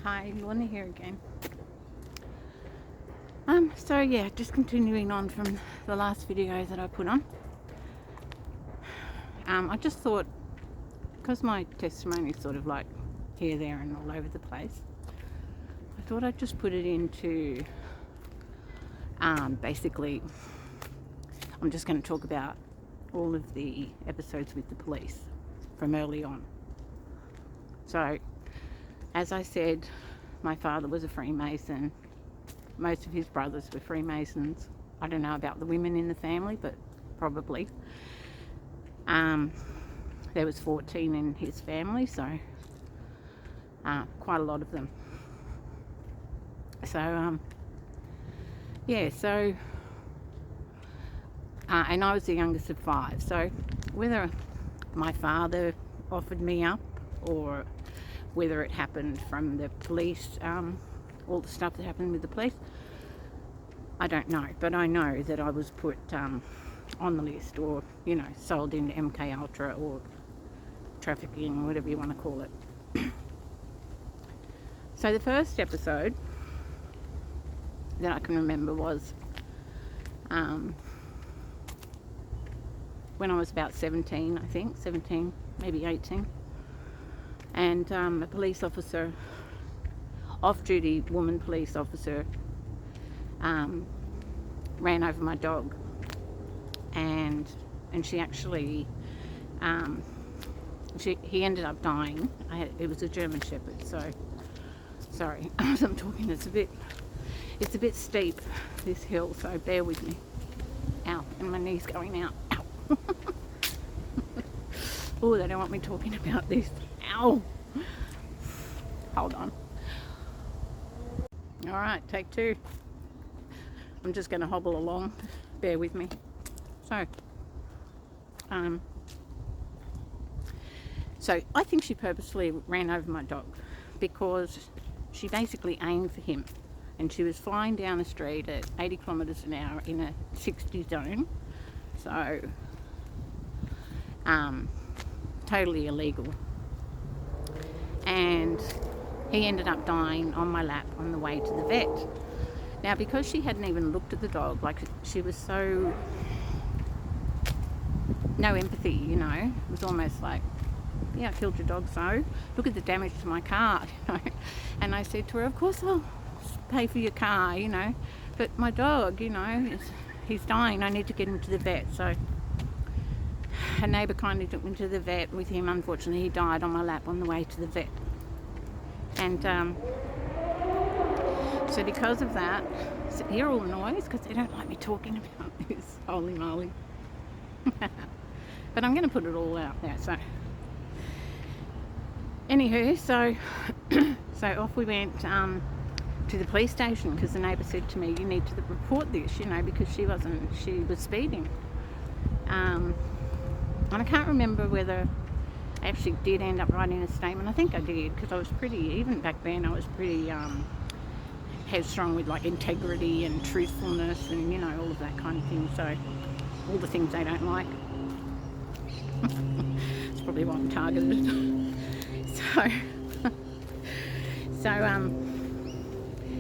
Hi, Lorna here again. So yeah, just continuing on from the last video that I put on. I just thought, because my testimony is sort of like here, there and all over the place, I thought I'd just put it into, basically, I'm just going to talk about all of the episodes with the police from early on. So, as I said, my father was a Freemason. Most of his brothers were Freemasons. I don't know about the women in the family, but probably. There was 14 in his family, so quite a lot of them. So, yeah, so, and I was the youngest of 5. So whether my father offered me up or whether it happened from the police, all the stuff that happened with the police, I don't know. But I know that I was put on the list, or, you know, sold into MK Ultra or trafficking, whatever you want to call it. So the first episode that I can remember was when I was about 17, I think, 17, maybe 18. And a police officer, off-duty woman police officer, ran over my dog, and she actually, he ended up dying. It was a German Shepherd, so sorry as I'm talking. It's a bit steep, this hill, so bear with me. Ow, and my knee's going out. Ow. Oh, they don't want me talking about this. Ow. Hold on. All right, take 2. I'm just going to hobble along. Bear with me. So I think she purposely ran over my dog because she basically aimed for him, and she was flying down the street at 80 kilometres an hour in a 60 zone. So, totally illegal. And he ended up dying on my lap on the way to the vet. Now, because she hadn't even looked at the dog, like, she was so no empathy, you know. It was almost like, yeah, I killed your dog, so look at the damage to my car, you know. And I said to her, of course I'll pay for your car, you know, but my dog, you know, he's dying, I need to get him to the vet. So her neighbour kindly took me to the vet with him. Unfortunately, he died on my lap on the way to the vet. And so because of that, so hear all the noise because they don't like me talking about this, holy moly. But I'm going to put it all out there. So anywho, so off we went to the police station, because the neighbour said to me, you need to report this, you know, because she was speeding. And I can't remember whether I actually did end up writing a statement. I think I did, because I was pretty, even back then, I was pretty headstrong with, like, integrity and truthfulness and, you know, all of that kind of thing. So all the things they don't like. It's probably why I'm targeted.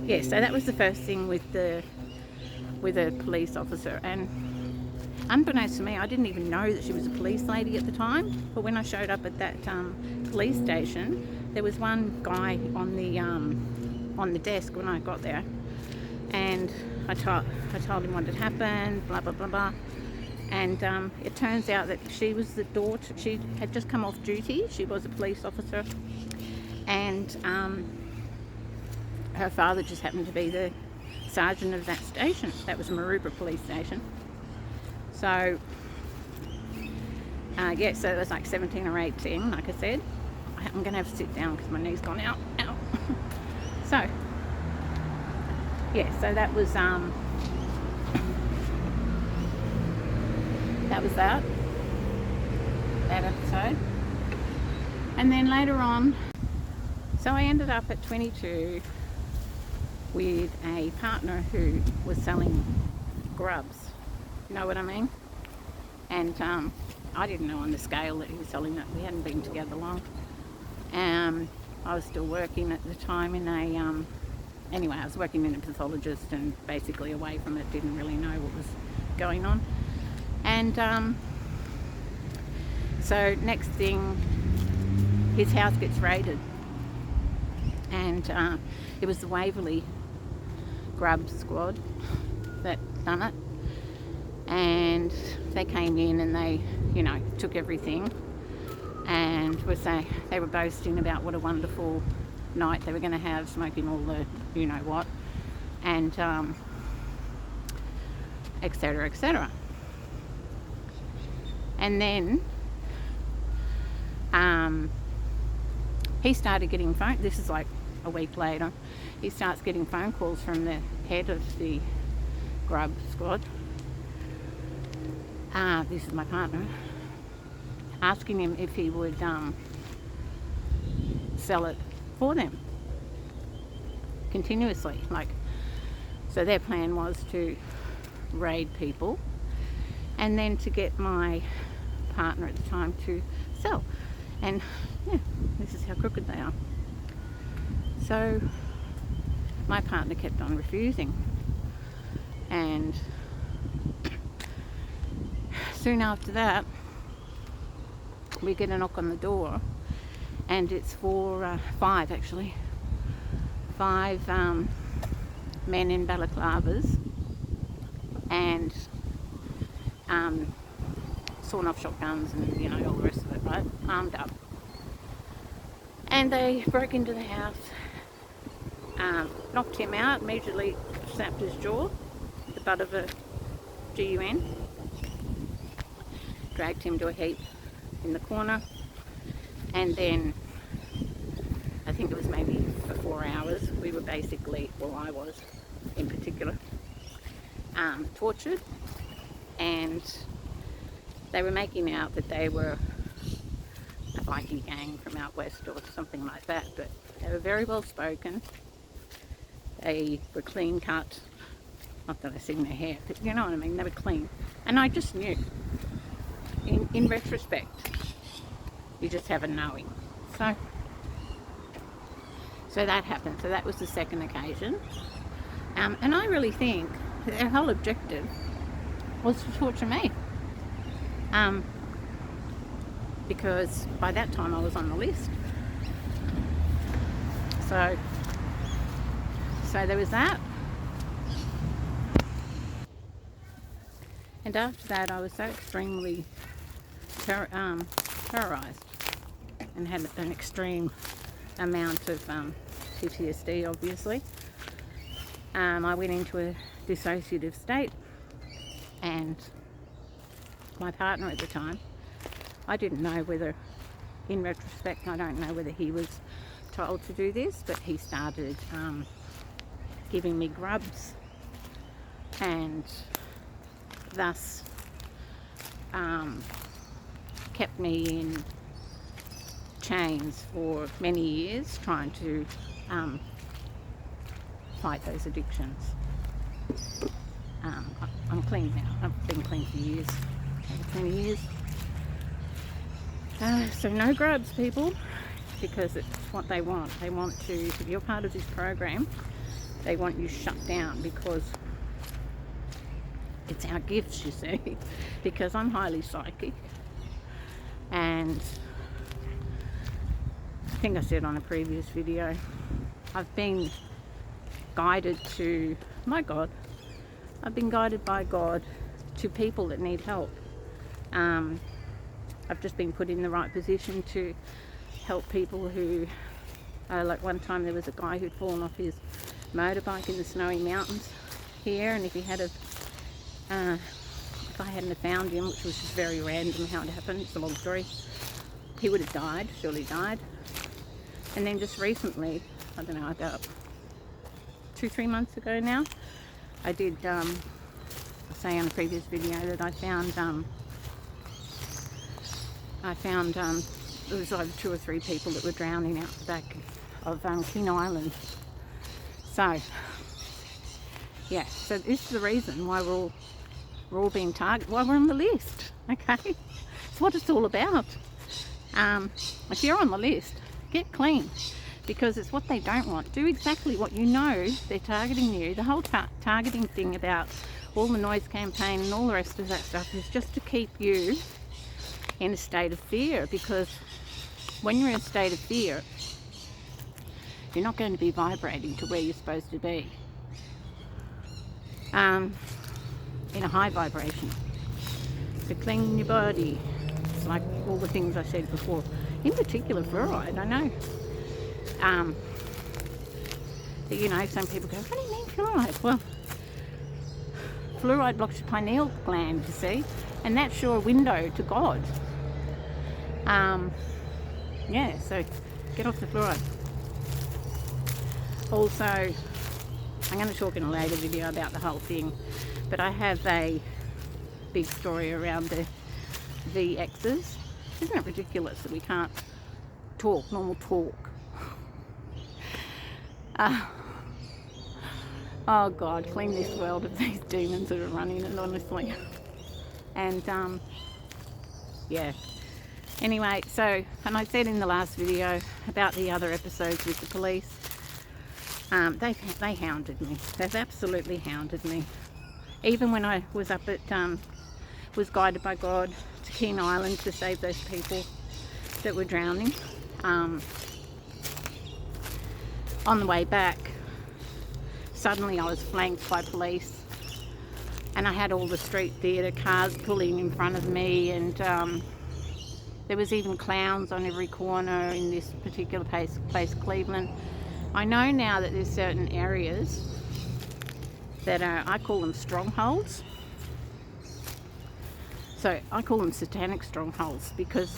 Yeah, so that was the first thing with a police officer. And unbeknownst to me, I didn't even know that she was a police lady at the time. But when I showed up at that police station, there was one guy on the desk when I got there, and I told him what had happened, blah blah blah blah. And it turns out that she was the daughter. She had just come off duty. She was a police officer, and her father just happened to be the sergeant of that station. That was Maroubra police station. So yeah, so it was like 17 or 18, like I said. I'm going to have to sit down because my knee's gone out. Ow. So yeah, so that was that episode. And then later on, so I ended up at 22 with a partner who was selling grubs, you know what I mean? And I didn't know on the scale that he was selling that. We hadn't been together long. I was still working at the time in a, anyway, I was working in a pathologist and basically away from it, didn't really know what was going on. And so next thing, his house gets raided, and it was the Waverley Grub Squad that done it, and they came in and they, you know, took everything, and they were boasting about what a wonderful night they were going to have, smoking all the you know what, and etc, etc. And then he started getting this is like a week later, he starts getting phone calls from the head of the Grub Squad, this is my partner, asking him if he would sell it for them continuously. Like, so their plan was to raid people and then to get my partner at the time to sell. And yeah, this is how crooked they are. So my partner kept on refusing, and soon after that we get a knock on the door, and it's for five men in balaclavas and sawn off shotguns and you know all the rest of it, right, armed up. And they broke into the house, knocked him out, immediately snapped his jaw, the butt of a gun, dragged him to a heap in the corner, and then I think it was maybe for 4 hours we were basically, well I was in particular, tortured, and they were making out that they were a bikie gang from out west or something like that, but they were very well spoken, they were clean cut, not that I seen their hair, but you know what I mean, they were clean, and I just knew, in retrospect, you just have a knowing. So that happened. So that was the second occasion, and I really think their whole objective was to torture me, because by that time I was on the list. So there was that, and after that I was so extremely terrorized and had an extreme amount of PTSD, obviously. I went into a dissociative state, and my partner at the time, I didn't know whether, in retrospect, I don't know whether he was told to do this, but he started giving me grubs, and thus kept me in chains for many years, trying to fight those addictions. I'm clean now. I've been clean for years, over 20 years. So no grubs, people, because it's what they want. They want to, if you're part of this program, they want you shut down, because it's our gifts, you see, because I'm highly psychic, and I think I said on a previous video, I've been guided to my God. I've been guided by God to people that need help. I've just been put in the right position to help people who, like one time there was a guy who'd fallen off his motorbike in the snowy mountains here, and if he had if I hadn't have found him, which was just very random how it happened, it's a long story, he would have died, surely died. And then just recently, I don't know, about 2-3 months ago now, I did say on a previous video that I found it was over 2 or 3 people that were drowning out the back of King Island. So yeah, so this is the reason why we're all being targeted, why we're on the list. Okay, it's what it's all about. If you're on the list, get clean. because it's what they don't want. Do exactly what you know they're targeting you. The whole targeting thing about all the noise campaign and all the rest of that stuff is just to keep you in a state of fear, because when you're in a state of fear, you're not going to be vibrating to where you're supposed to be, in a high vibration. So clean your body. It's like all the things I said before, in particular fluoride. I know that, you know, some people go, what do you mean fluoride? Well, fluoride blocks your pineal gland, you see, and that's your window to God. Yeah, so get off the fluoride. Also, I'm going to talk in a later video about the whole thing, but I have a big story around the VXs. Isn't it ridiculous that we can't talk normal talk? Oh God, clean this world of these demons that are running it, honestly. And yeah. Anyway, so, and I said in the last video about the other episodes with the police, they hounded me. They've absolutely hounded me. Even when I was up at, was guided by God to King Island to save those people that were drowning. On the way back, suddenly I was flanked by police, and I had all the street theatre cars pulling in front of me, and there was even clowns on every corner in this particular place, Cleveland. I know now that there's certain areas that are, I call them strongholds. So I call them satanic strongholds because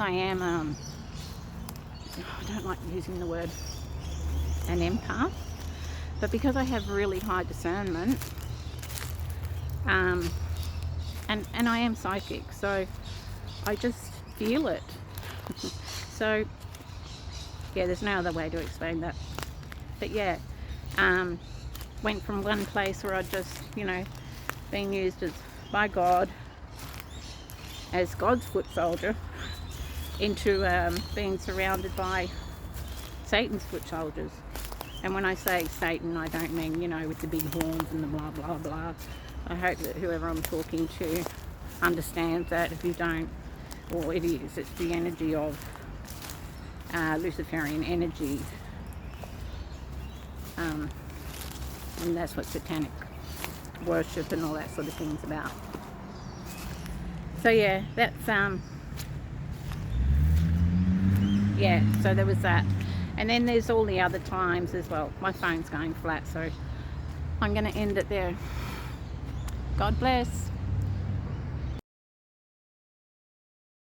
I am, I don't like using the word an empath, but because I have really high discernment, and I am psychic, so I just feel it. So yeah, there's no other way to explain that. But yeah, went from one place where I'd just, you know, being used as by God, as God's foot soldier, into being surrounded by Satan's foot soldiers. And when I say Satan, I don't mean, you know, with the big horns and the blah blah blah. I hope that whoever I'm talking to understands that. If you don't, or it is, it's the energy of Luciferian energy, and that's what satanic worship and all that sort of thing's about. So yeah, that's yeah, so there was that. And then there's all the other times as well. My phone's going flat, so I'm going to end it there. God bless.